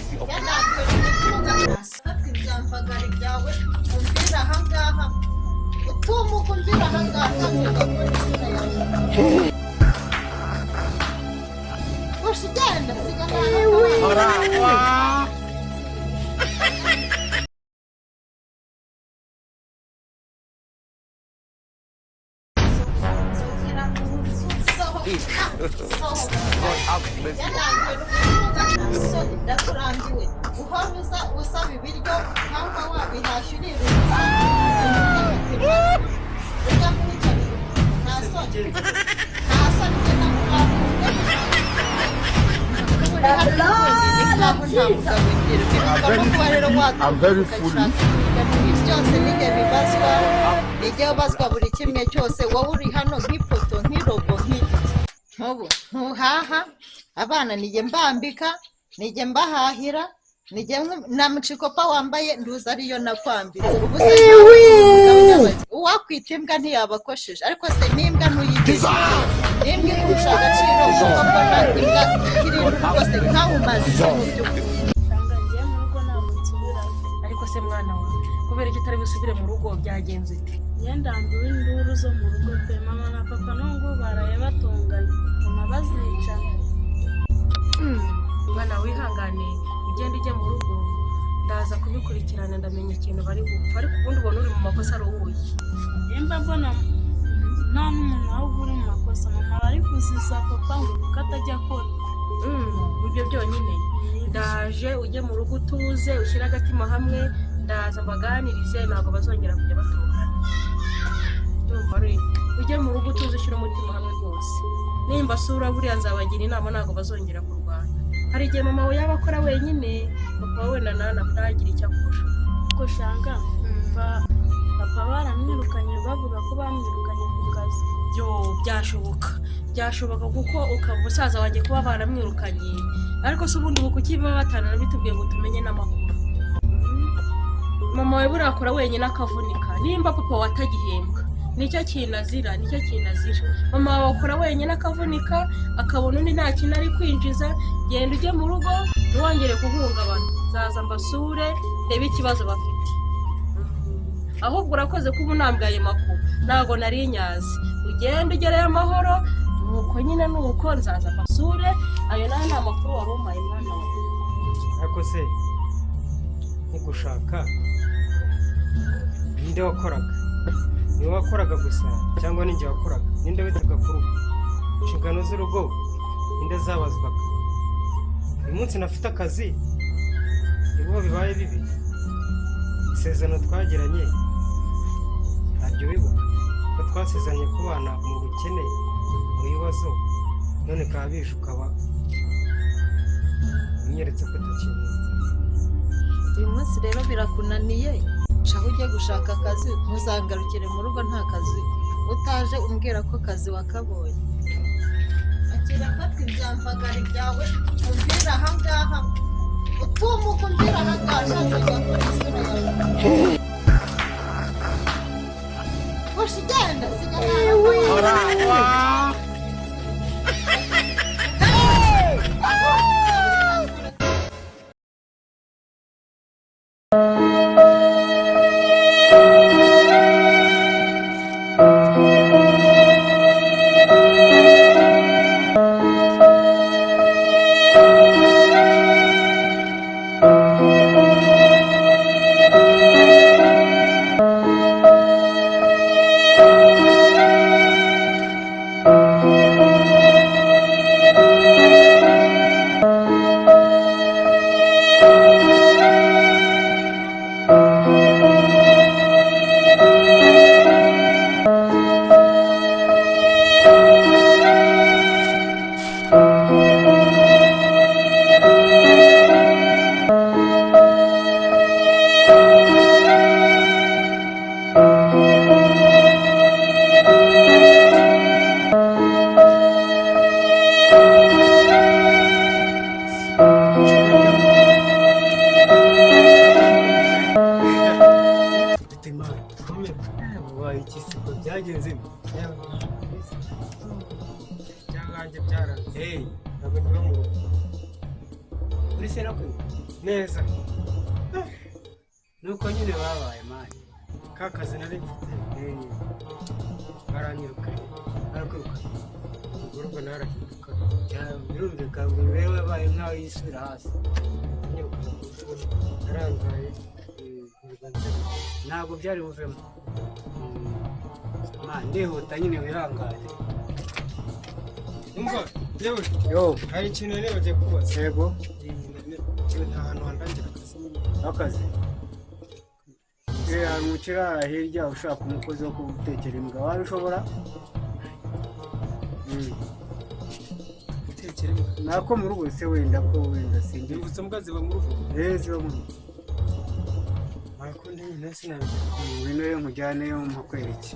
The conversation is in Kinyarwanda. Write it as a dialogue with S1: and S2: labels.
S1: mercy upon us.
S2: I'm very foolish.
S3: Abana nije mbambika nije mbahahira nije namucikopa wambaye nduza ariyo nakwambitse ubuze uwakwita imbwa ntiyabakosheje ariko se nimbwa ntuyigize imbwa irusha agaciro kuko mbona imbwa kiri rwose nkawumaze mu by'ukuri
S4: ngiye mu rugo ntabwo nsubira ariko se mwana wawe kubera icyo utari busubire mu rugo byagenze ute ndambiwe induru zo mu rugo pe mama na papa nubwo baraye batunganye bazicana mwana wihangane ugenda ujye mu rugo ndaza kubikurikirana ndamenya ikintu bari gupfa ariko ubundi ubona uri mu makosa ari uwuye yemba mbona nta n'umuntu ahubwo uri mu makosa mama bari kuziza papa ngo kuko atajya akora ibyo byonyine ndaje ujye mu rugo utuze ushyire agatima hamwe ndaza mbaganirize ntabwo bazongera kujya batungana ndumva ari ujye mu rugo utuze ushyire umutima hamwe rwose nimba sura buriya nzabagira inama ntabwo bazongera kurwana hari igihe mama we yaba akora wenyine papa we na nana ntagira icyo akora ko shanga papa baramwirukanye bavuga ko bamwirukanye ku kazi yo byashoboka kuko ukaba umusaza wanjye kuba baramwirukanye ariko se ubundi ubu kuki baba batanana bitubwiye ngo tumenye n'amakuru mama we buriya akora wenyine akavunika nimba papa we atagihembwa nicyo kinazira mama wawe akora wenyine akavunika akabona undi nta kintu ari kwinjiza genda ujye mu rugo ntiwongere guhungabana zaza mbasure reba ikibazo bafite ahubwo urakoze kuba unambwaye makuru ntabwo nari nyazi ugenda ugereyo amahoro nuko nyine nuko nzaza mbasure ayo nayo nta makuru wari umpaye mwana wawe
S5: ariko se nigushaka ninde wakoraga niwe wakoraga gusa cyangwa ninjye wakoraga ninde witaga ku rugo inshingano z'urugo ninde zabazwaga uyu munsi nafite akazi nibo bibaye bibi isezerano twagiranye ntabyo wibuka ko twasezeranye kubana mu bukene mu bibazo none kaba bije ukaba unyeretse ko utakineza
S3: uyu munsi rero birakunaniye shaho ujye gushaka akazi ntuzangarukire mu rugo nta kazi utaje umbwira ko akazi wakabonye akira fata ibyamvagari byawe umbwira aha ngaha utumuka umbwira aha ngaha shaza yakora isura yawe hoshi genda sigara
S1: uri se no kwibuka
S5: neza
S1: nuko nyine babaye mani
S5: ka kazi nari mfite baranyirukanye
S1: arakwiruka
S5: ubwo narahinduka
S1: birumvikana ngo imibereho yabaye nk'aho yisubira hasi
S5: nyirukana narangaye
S1: ntabwo byari buvemo mani ndihuta nyine wihangane
S5: umva yewe
S1: yo
S5: hari ikintu rero bagiye kubaza
S1: yego
S5: nta hantu handangira akazi
S1: akazi hari umukirara hirya ushaka umukozi wo gutekera imbwa waba ushobora
S5: gutekera imbwa
S1: nako mu rugo se wenda ko wenda sinzi
S5: izo mbwa ziba mu rugo
S1: ziba mu rugo
S5: ntakundi nyine sinabyo
S1: ngwino yo nkujyaneyo mpakwereke